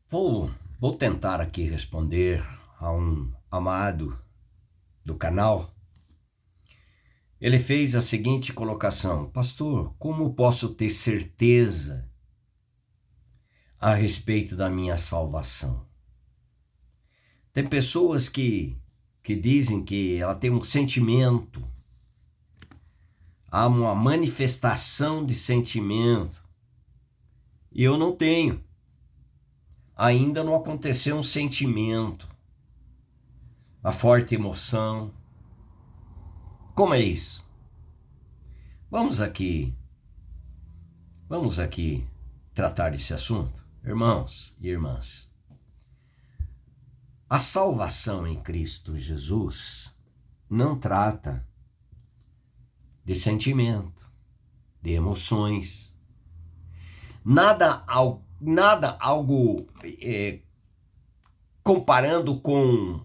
Vou tentar aqui responder a um amado do canal. Ele fez a seguinte colocação: Pastor, como posso ter certeza a respeito da minha salvação? Tem pessoas que dizem que ela tem um sentimento, há uma manifestação de sentimento, e eu não tenho. Ainda não aconteceu um sentimento, uma forte emoção. Como é isso? Vamos aqui tratar desse assunto, irmãos e irmãs. A salvação em Cristo Jesus não trata de sentimento, de emoções, nada algo comparando com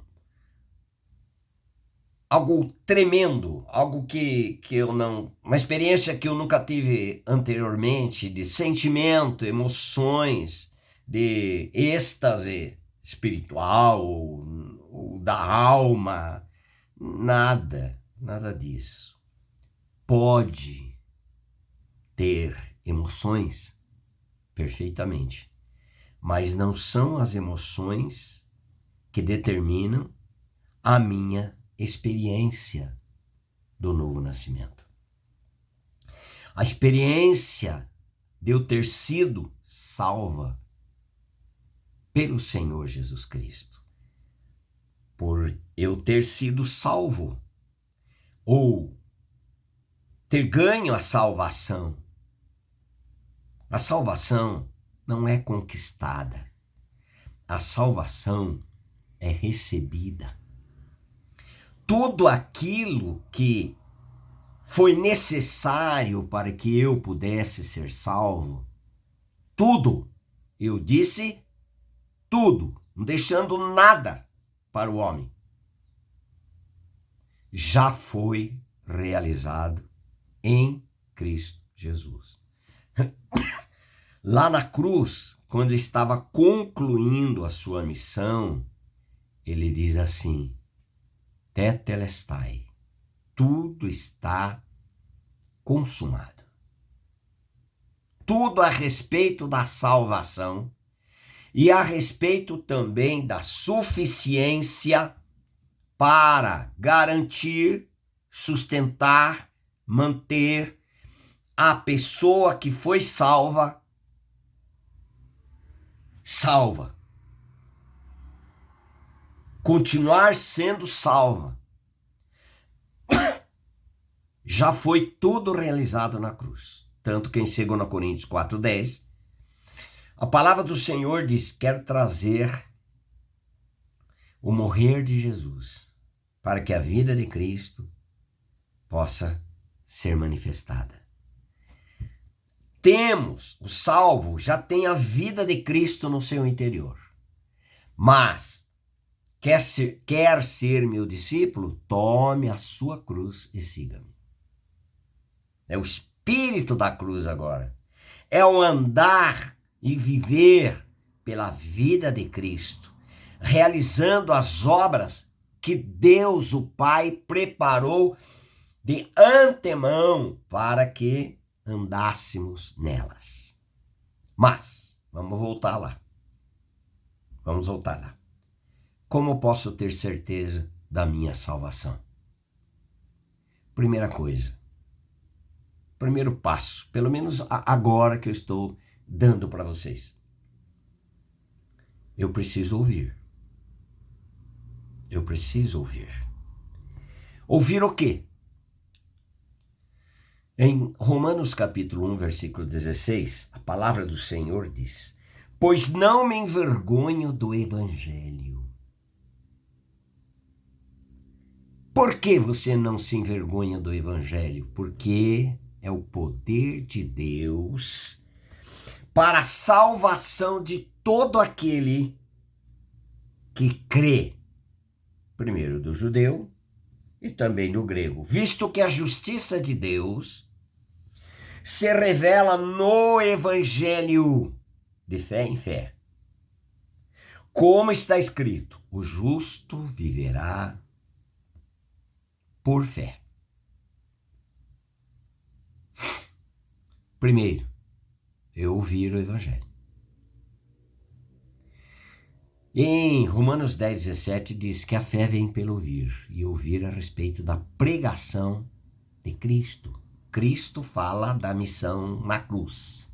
algo tremendo, algo que eu não... Uma experiência que eu nunca tive anteriormente, de sentimento, emoções, de êxtase espiritual, ou da alma, nada disso. Pode ter emoções perfeitamente, mas não são as emoções que determinam a minha experiência do novo nascimento. A experiência de eu ter sido salva pelo Senhor Jesus Cristo, por eu ter sido salvo, ou ter ganho a salvação. A salvação não é conquistada, a salvação é recebida. Tudo aquilo que foi necessário para que eu pudesse ser salvo, tudo, eu disse tudo, não deixando nada para o homem, já foi realizado em Cristo Jesus. Lá na cruz, quando ele estava concluindo a sua missão, ele diz assim: Tetelestai, tudo está consumado. Tudo a respeito da salvação e a respeito também da suficiência para garantir, sustentar, manter a pessoa que foi salva, continuar sendo salva. Já foi tudo realizado na cruz. Tanto que em 2 Coríntios 4:10, a palavra do Senhor diz: quero trazer o morrer de Jesus, para que a vida de Cristo possa ser manifestada. O salvo já tem a vida de Cristo no seu interior. Mas quer ser meu discípulo? Tome a sua cruz e siga-me. É o espírito da cruz agora. É o andar e viver pela vida de Cristo, realizando as obras que Deus, o Pai, preparou de antemão para que andássemos nelas. Mas, vamos voltar lá. Como posso ter certeza da minha salvação? Primeira coisa, primeiro passo, pelo menos agora que eu estou dando para vocês. Eu preciso ouvir. Ouvir o quê? Em Romanos capítulo 1, versículo 16, a palavra do Senhor diz: pois não me envergonho do evangelho. Por que você não se envergonha do evangelho? Porque é o poder de Deus para a salvação de todo aquele que crê. Primeiro do judeu e também do grego. Visto que a justiça de Deus se revela no evangelho, de fé em fé. Como está escrito, o justo viverá por fé. Primeiro, eu ouvir o Evangelho. Em Romanos 10:17 diz que a fé vem pelo ouvir, e ouvir a respeito da pregação de Cristo. Cristo fala da missão na cruz.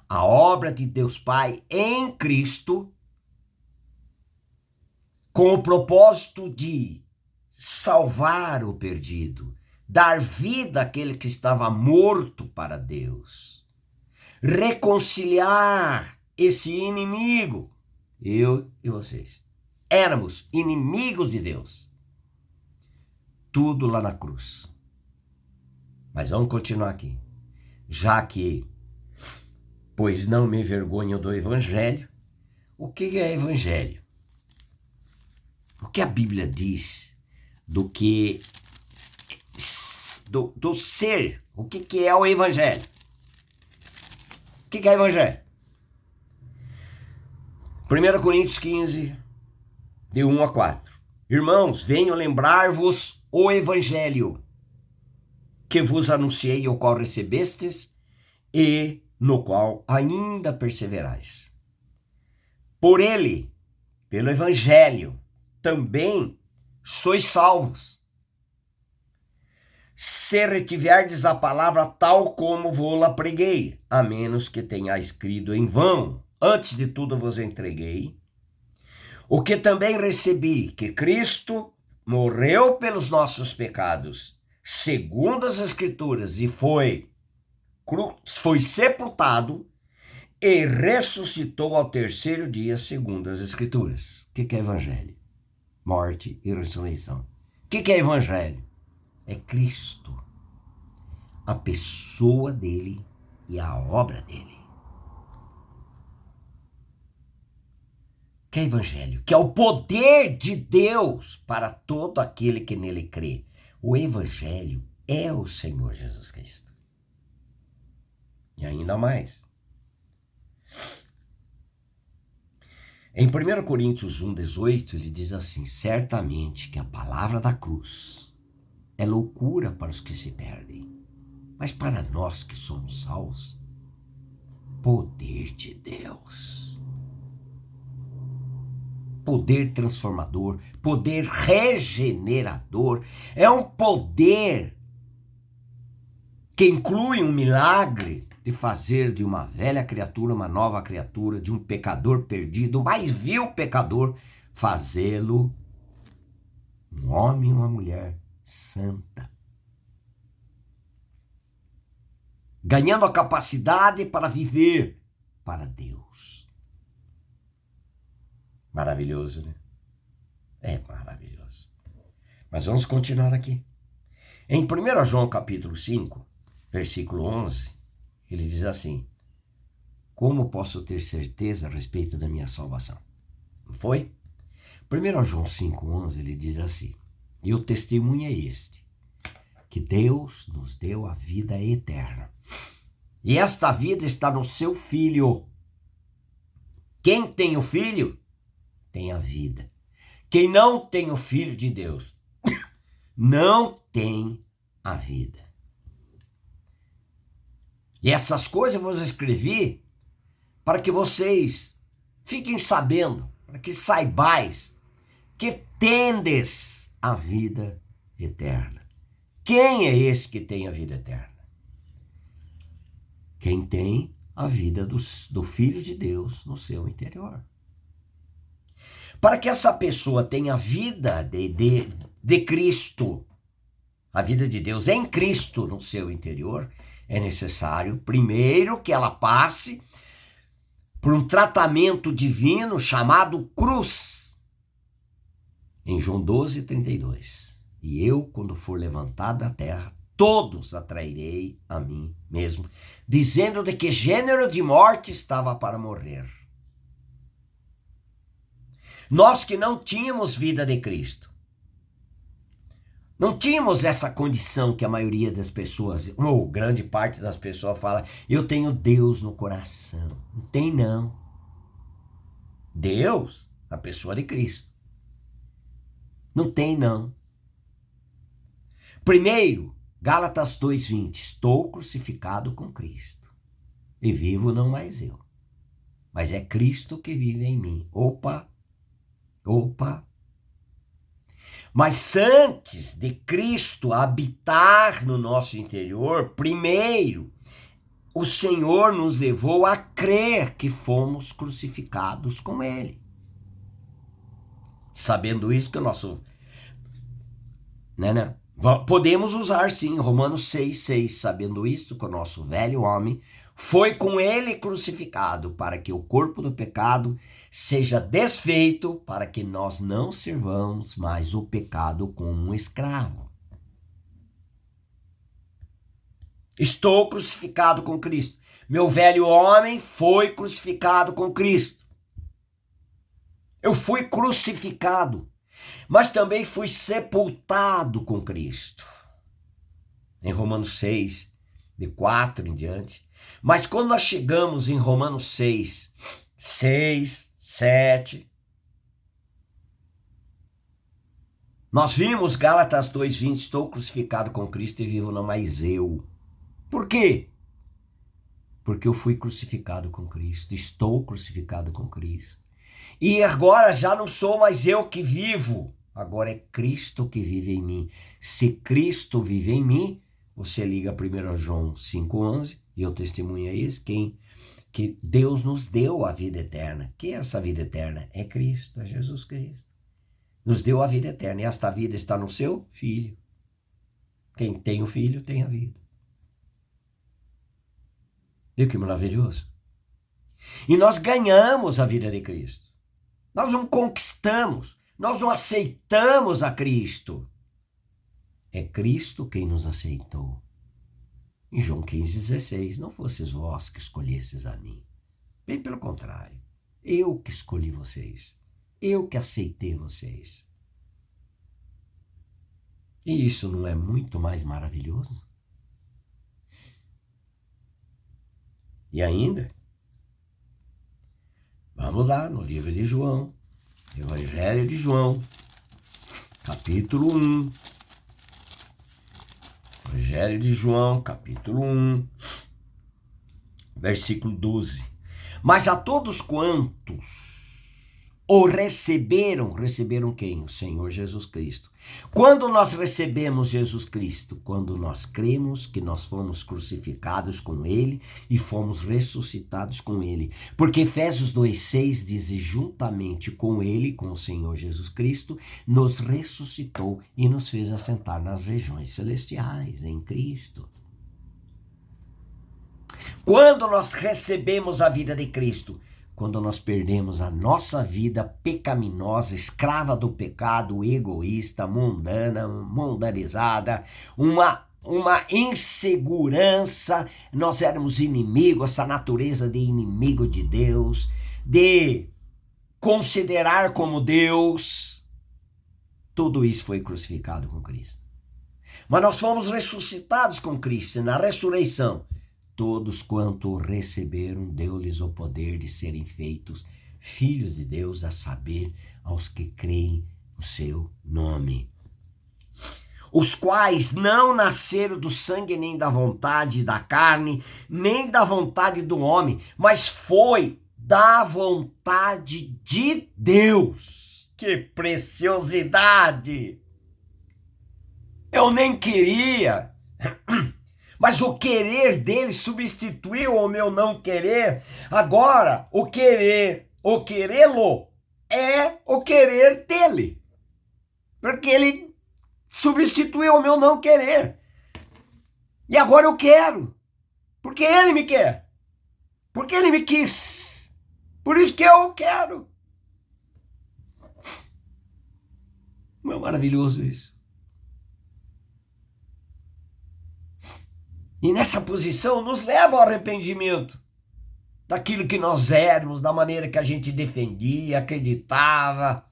A obra de Deus Pai em Cristo, com o propósito de salvar o perdido, dar vida àquele que estava morto para Deus, reconciliar esse inimigo. Eu e vocês éramos inimigos de Deus. Tudo lá na cruz. Mas vamos continuar aqui. Já que, pois não me envergonho do Evangelho. O que é Evangelho? O que a Bíblia diz do que do ser? O que é o Evangelho? O que é Evangelho? 1 Coríntios 15, de 1 a 4. Irmãos, venho lembrar-vos o Evangelho que vos anunciei, o qual recebestes e no qual ainda perseverais. Por ele, pelo Evangelho, também sois salvos, se retiverdes a palavra tal como vou-la preguei, a menos que tenha escrito em vão. Antes de tudo vos entreguei o que também recebi, que Cristo morreu pelos nossos pecados, segundo as Escrituras, e foi sepultado e ressuscitou ao terceiro dia, segundo as Escrituras. O que é Evangelho? Morte e ressurreição. O que é Evangelho? É Cristo, a pessoa dele e a obra dele. Que é Evangelho, que é o poder de Deus para todo aquele que nele crê. O Evangelho é o Senhor Jesus Cristo. E ainda mais. Em 1 Coríntios 1,18, ele diz assim: certamente que a palavra da cruz é loucura para os que se perdem, mas para nós que somos salvos, poder de Deus. Poder transformador, poder regenerador, é um poder que inclui um milagre de fazer de uma velha criatura uma nova criatura, de um pecador perdido, o mais vil pecador, fazê-lo um homem e uma mulher santa, ganhando a capacidade para viver para Deus. Maravilhoso, né? É maravilhoso. Mas vamos continuar aqui. Em 1 João capítulo 5, versículo 11, ele diz assim: como posso ter certeza a respeito da minha salvação? Não foi? 1 João 5,11, ele diz assim: e o testemunho é este, que Deus nos deu a vida eterna. E esta vida está no seu Filho. Quem tem o Filho, tem a vida. Quem não tem o Filho de Deus, não tem a vida. E essas coisas eu vos escrevi para que vocês fiquem sabendo, para que saibais que tendes a vida eterna. Quem é esse que tem a vida eterna? Quem tem a vida do Filho de Deus no seu interior. Para que essa pessoa tenha a vida de Cristo, a vida de Deus em Cristo no seu interior, é necessário, primeiro, que ela passe por um tratamento divino chamado cruz. Em João 12:32. E eu, quando for levantado da terra, todos atrairei a mim mesmo, dizendo de que gênero de morte estava para morrer. Nós que não tínhamos vida de Cristo, Não tínhamos essa condição que a maioria das pessoas, ou grande parte das pessoas fala, eu tenho Deus no coração. Não tem não. Deus, a pessoa de Cristo. Não tem não. Primeiro, Gálatas 2:20, estou crucificado com Cristo. E vivo não mais eu, mas é Cristo que vive em mim. Opa. Mas antes de Cristo habitar no nosso interior, primeiro, o Senhor nos levou a crer que fomos crucificados com Ele. Sabendo isso que o nosso... Podemos usar sim, Romanos 6:6, sabendo isto que o nosso velho homem foi com Ele crucificado, para que o corpo do pecado seja desfeito, para que nós não sirvamos mais o pecado como um escravo. Estou crucificado com Cristo. Meu velho homem foi crucificado com Cristo. Eu fui crucificado, mas também fui sepultado com Cristo. Em Romanos 6, de 4 em diante. Mas quando nós chegamos em Romanos 6, 7, nós vimos Gálatas 2:20, estou crucificado com Cristo e vivo não mais eu. Por quê? Porque eu fui crucificado com Cristo, estou crucificado com Cristo. E agora já não sou mais eu que vivo, agora é Cristo que vive em mim. Se Cristo vive em mim, você liga 1 João 5:11, e o testemunho é esse, que Deus nos deu a vida eterna. Que é essa vida eterna? É Cristo, é Jesus Cristo. Nos deu a vida eterna, e esta vida está no seu Filho. Quem tem o Filho tem a vida. Viu que maravilhoso? E nós ganhamos a vida de Cristo. Nós não conquistamos, nós não aceitamos a Cristo. É Cristo quem nos aceitou. Em João 15,16, não fosseis vós que escolhesses a mim. Bem pelo contrário, eu que escolhi vocês. Eu que aceitei vocês. E isso não é muito mais maravilhoso? E ainda, vamos lá no livro de João, Evangelho de João, capítulo 1. Evangelho de João, capítulo 1, versículo 12. Mas a todos quantos o receberam quem? O Senhor Jesus Cristo. Quando nós recebemos Jesus Cristo? Quando nós cremos que nós fomos crucificados com Ele e fomos ressuscitados com Ele. Porque Efésios 2:6 diz, juntamente com Ele, com o Senhor Jesus Cristo, nos ressuscitou e nos fez assentar nas regiões celestiais, em Cristo. Quando nós recebemos a vida de Cristo? Quando nós perdemos a nossa vida pecaminosa, escrava do pecado, egoísta, mundana, mundanizada, uma insegurança, nós éramos inimigos, essa natureza de inimigo de Deus, de considerar como Deus, tudo isso foi crucificado com Cristo. Mas nós fomos ressuscitados com Cristo, e na ressurreição, todos quanto receberam, deu-lhes o poder de serem feitos filhos de Deus, a saber, aos que creem no seu nome. Os quais não nasceram do sangue, nem da vontade da carne, nem da vontade do homem, mas foi da vontade de Deus. Que preciosidade! Eu nem queria... Mas o querer dele substituiu o meu não querer. Agora, o querê-lo é o querer dele. Porque ele substituiu o meu não querer. E agora eu quero. Porque ele me quer. Porque ele me quis. Por isso que eu quero. Não é maravilhoso isso? E nessa posição nos leva ao arrependimento daquilo que nós éramos, da maneira que a gente defendia, acreditava.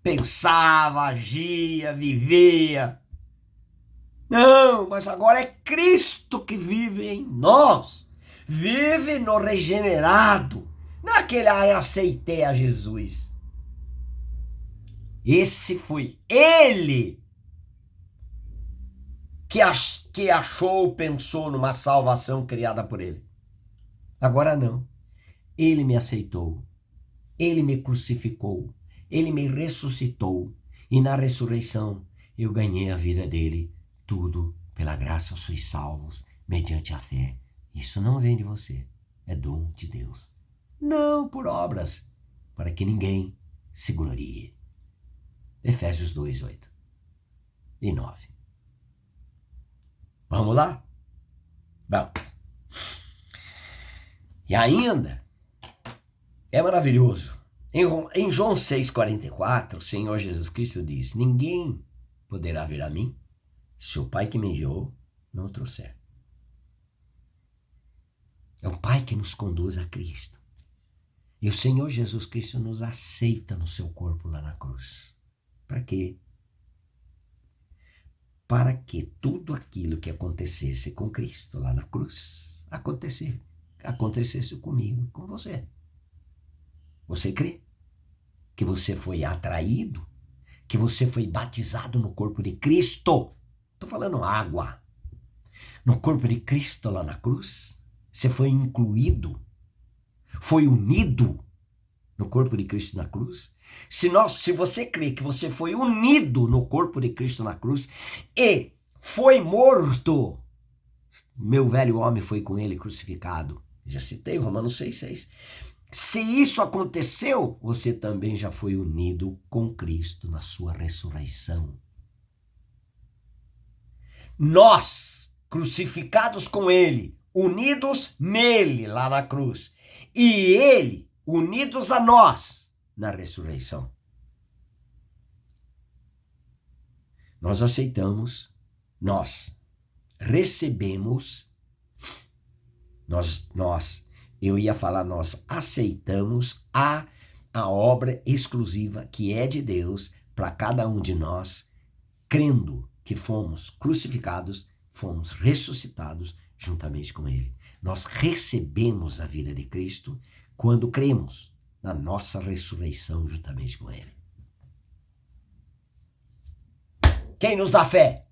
pensava, agia, vivia. Não, mas agora é Cristo que vive em nós. Vive no regenerado. Não é aquele, eu aceitei a Jesus. Esse foi ele que achou, pensou numa salvação criada por ele. Agora não. Ele me aceitou. Ele me crucificou. Ele me ressuscitou. E na ressurreição eu ganhei a vida dele. Tudo pela graça sois salvos, mediante a fé. Isso não vem de você. É dom de Deus. Não por obras, para que ninguém se glorie. Efésios 2, 8 e 9. Vamos lá? Vamos. E ainda, é maravilhoso. Em João 6,44, o Senhor Jesus Cristo diz: ninguém poderá vir a mim se o Pai que me enviou não o trouxer. É o Pai que nos conduz a Cristo. E o Senhor Jesus Cristo nos aceita no seu corpo lá na cruz. Para quê? Para que tudo aquilo que acontecesse com Cristo lá na cruz acontecesse comigo e com você. Você crê que você foi atraído, que você foi batizado no corpo de Cristo? Estou falando água. No corpo de Cristo lá na cruz, você foi incluído, foi unido no corpo de Cristo na cruz. Se você crê que você foi unido no corpo de Cristo na cruz e foi morto, meu velho homem foi com ele crucificado. Já citei Romanos 6,6. Se isso aconteceu, você também já foi unido com Cristo na sua ressurreição. Nós, crucificados com ele, unidos nele lá na cruz, e ele unidos a nós na ressurreição. Nós aceitamos, nós recebemos, nós aceitamos a obra exclusiva que é de Deus para cada um de nós, crendo que fomos crucificados, fomos ressuscitados juntamente com ele. Nós recebemos a vida de Cristo quando cremos na nossa ressurreição juntamente com ele. Quem nos dá fé?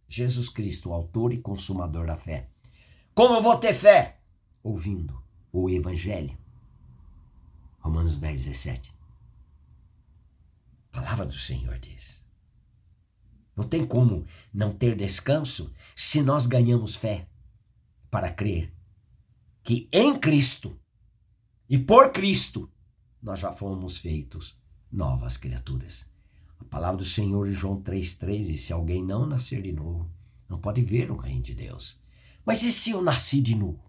Jesus Cristo, o autor e consumador da fé. Como eu vou ter fé? Ouvindo o Evangelho. Romanos 10, 17. A palavra do Senhor diz. Não tem como não ter descanso se nós ganhamos fé para crer que em Cristo e por Cristo nós já fomos feitos novas criaturas. A palavra do Senhor em João 3,3 diz: se alguém não nascer de novo, não pode ver o reino de Deus. Mas e se eu nasci de novo?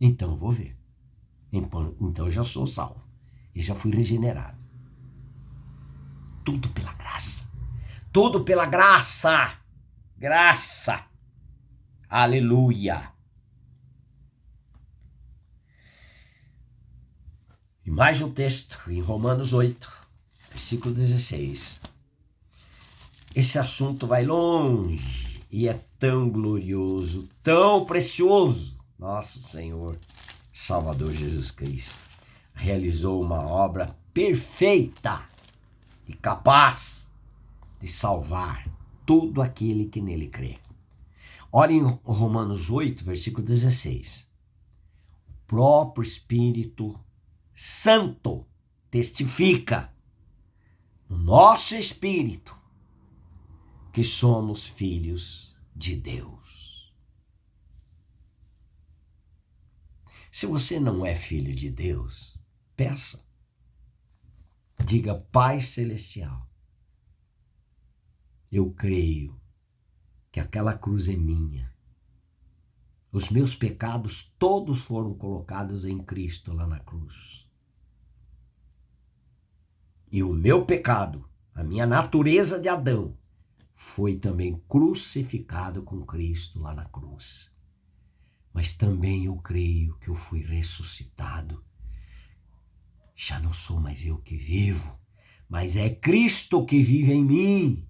Então eu vou ver. Então eu já sou salvo. Eu já fui regenerado. Tudo pela graça. Tudo pela graça. Graça. Aleluia. E mais um texto em Romanos 8, versículo 16. Esse assunto vai longe e é tão glorioso, tão precioso. Nosso Senhor, Salvador Jesus Cristo, realizou uma obra perfeita e capaz de salvar todo aquele que nele crê. Olha em Romanos 8, versículo 16. O próprio Espírito Santo testifica no nosso espírito que somos filhos de Deus. Se você não é filho de Deus, peça. Diga: Pai Celestial, eu creio que aquela cruz é minha. Os meus pecados todos foram colocados em Cristo lá na cruz. E o meu pecado, a minha natureza de Adão, foi também crucificado com Cristo lá na cruz. Mas também eu creio que eu fui ressuscitado. Já não sou mais eu que vivo, mas é Cristo que vive em mim.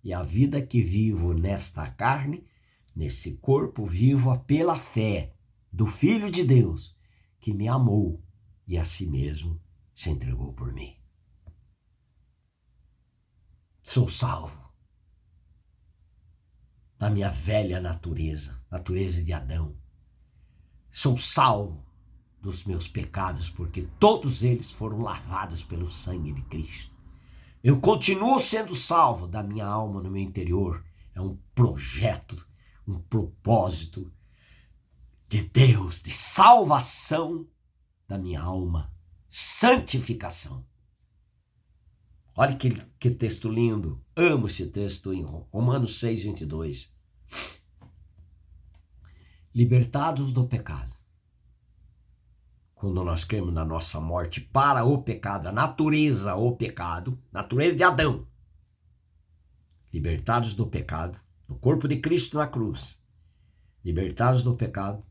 E a vida que vivo nesta carne, nesse corpo, vivo pela fé do Filho de Deus, que me amou e a si mesmo se entregou por mim. Sou salvo da minha velha natureza, natureza de Adão. Sou salvo dos meus pecados, porque todos eles foram lavados pelo sangue de Cristo. Eu continuo sendo salvo da minha alma no meu interior. É um projeto, um propósito de Deus, de salvação da minha alma, santificação. Olha que texto lindo. Amo esse texto em Romanos 6, 22. Libertados do pecado. Quando nós cremos na nossa morte para o pecado, a natureza, o pecado, natureza de Adão. Libertados do pecado, no corpo de Cristo na cruz. Libertados do pecado,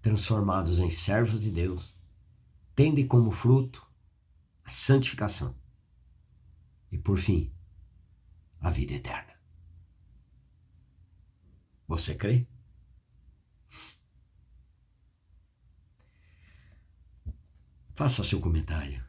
transformados em servos de Deus, tende como fruto a santificação. E por fim, a vida eterna. Você crê? Faça seu comentário.